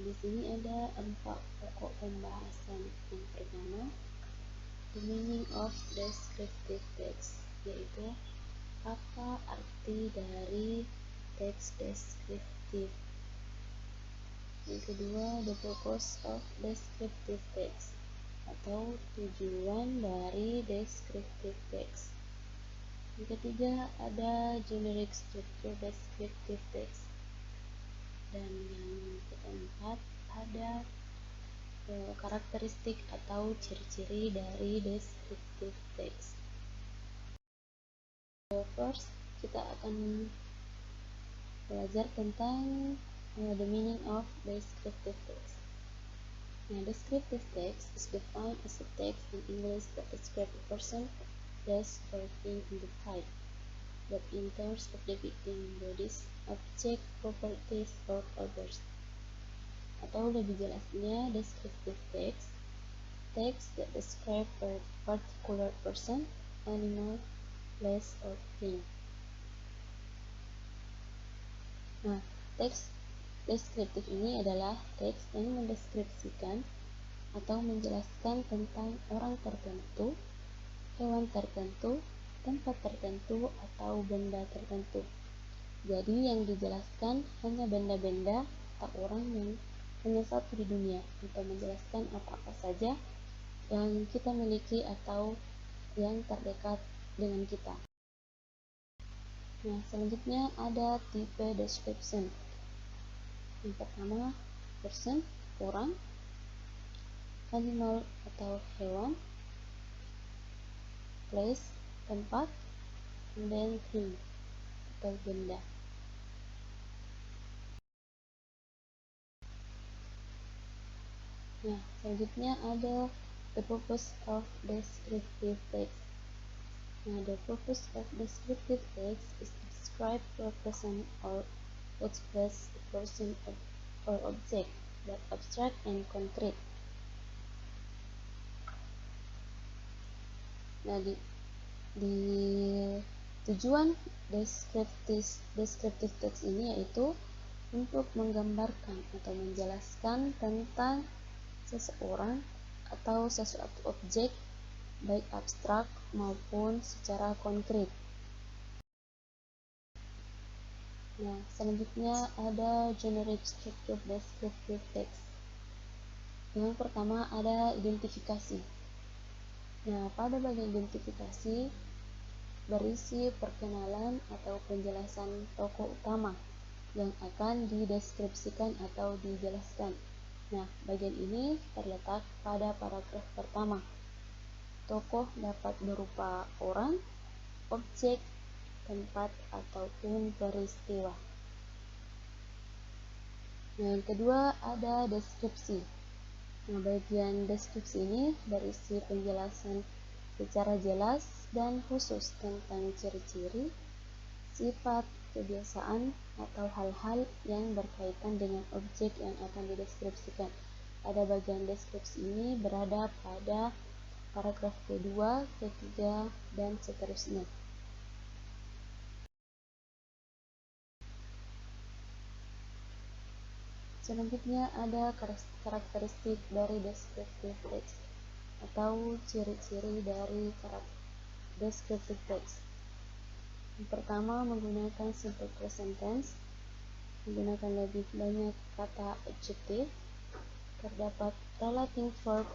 di sini ada 4 pokok pembahasan. Yang pertama, the meaning of descriptive text, yaitu apa arti dari teks deskriptif. Yang kedua, the purpose of descriptive text, atau tujuan dari descriptive text. Yang ketiga, ada generic structure descriptive text. Dan yang keempat, ada karakteristik atau ciri-ciri dari descriptive text. First, kita akan belajar tentang the meaning of descriptive text. Now, descriptive text is defined as a text in English that describes a person, place, or thing in the type, but in terms of depicting bodies, object, properties, or others. Atau lebih jelasnya, descriptive text that describe a particular person, animal, place, or thing. Nah, teks deskriptif ini adalah teks yang mendeskripsikan atau menjelaskan tentang orang tertentu, hewan tertentu, tempat tertentu, atau benda tertentu. Jadi yang dijelaskan hanya benda-benda atau orang yang hanya satu di dunia, atau menjelaskan apa-apa saja yang kita miliki atau yang terdekat dengan kita. Nah, selanjutnya ada tipe description. Yang pertama, person, orang, animal atau hewan, place, tempat, and then thing atau benda. Nah, selanjutnya ada the purpose of descriptive text. Nah, the purpose of descriptive text is to describe, represent, or express a person or object, but abstract and concrete. Nah, di tujuan descriptive text ini yaitu untuk menggambarkan atau menjelaskan tentang seseorang atau sesuatu objek, baik abstrak maupun secara konkret. Nah, selanjutnya ada generic structure descriptive text. Yang pertama ada identifikasi. Nah, pada bagian identifikasi berisi perkenalan atau penjelasan tokoh utama yang akan dideskripsikan atau dijelaskan. Nah, bagian ini terletak pada paragraf pertama. Tokoh dapat berupa orang, objek, tempat, ataupun peristiwa. Yang kedua ada deskripsi. Nah, bagian deskripsi ini berisi penjelasan secara jelas dan khusus tentang ciri-ciri, sifat, kebiasaan, atau hal-hal yang berkaitan dengan objek yang akan dideskripsikan. Pada bagian deskripsi ini berada pada paragraf kedua, ketiga, dan seterusnya. Selanjutnya ada karakteristik dari descriptive text atau ciri-ciri dari descriptive text. Yang pertama, menggunakan simple present tense, menggunakan lebih banyak kata adjektif, terdapat relative verb,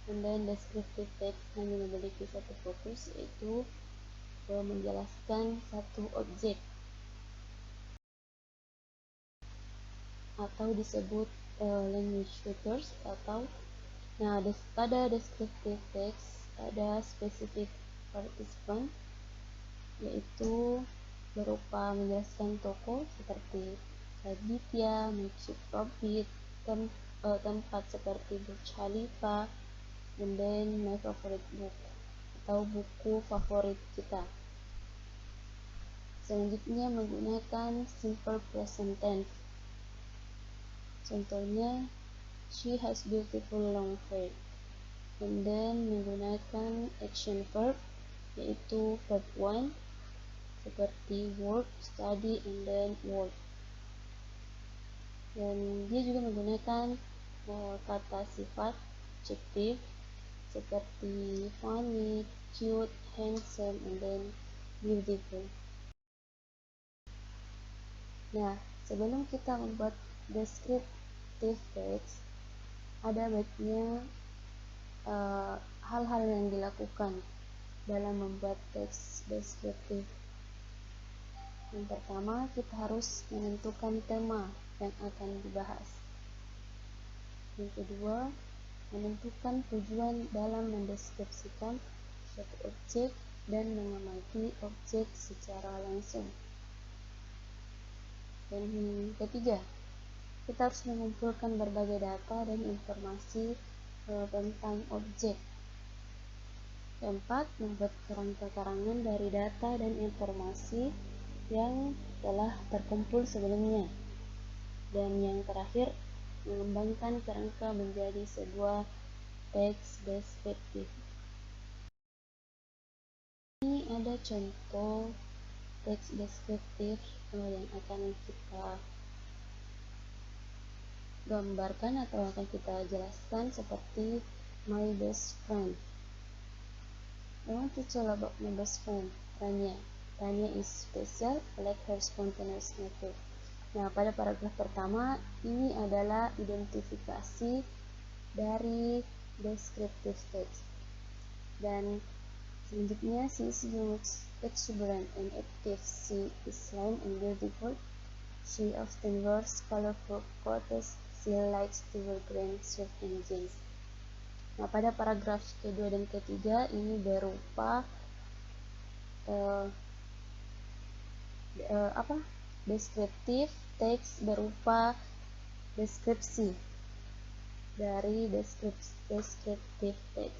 dan descriptive text hanya memiliki satu fokus, yaitu menjelaskan satu objek atau disebut language features atau pada descriptive text ada specific participant, yaitu berupa menjelaskan tokoh seperti Aditya, Makeshift Rabbit, tempat seperti Burj Khalifa, and then my favorite book atau buku favorit kita. Selanjutnya menggunakan simple present tense. Contohnya, she has beautiful long hair. And then menggunakan action verb, yaitu verb 1 seperti work, study, and then work. Dan dia juga menggunakan kata sifat adjektif seperti funny, cute, handsome, and then beautiful. Nah, sebelum kita membuat descriptive text, ada baiknya hal-hal yang dilakukan dalam membuat teks deskriptif. Yang pertama, kita harus menentukan tema yang akan dibahas. Yang kedua, menentukan tujuan dalam mendeskripsikan suatu objek dan mengamati objek secara langsung. Dan ketiga, kita harus mengumpulkan berbagai data dan informasi tentang objek. Keempat, membuat kerangka-karangan dari data dan informasi yang telah terkumpul sebelumnya. Dan yang terakhir, mengembangkan kerangka menjadi sebuah teks deskriptif. Ini ada contoh teks deskriptif yang akan kita gambarkan atau akan kita jelaskan, seperti my best friend. I want to tell about my best friend, Tanya. Tanya is special, like her spontaneous nature. Nah, pada paragraf pertama, ini adalah identifikasi dari descriptive text. Dan selanjutnya, she is young, exuberant, and active. She is slim and beautiful. She often wears colorful clothes. She likes to wear green shirt and jeans. Nah, pada paragraf kedua dan ketiga ini berupa deskriptif teks, berupa deskripsi dari deskriptif teks.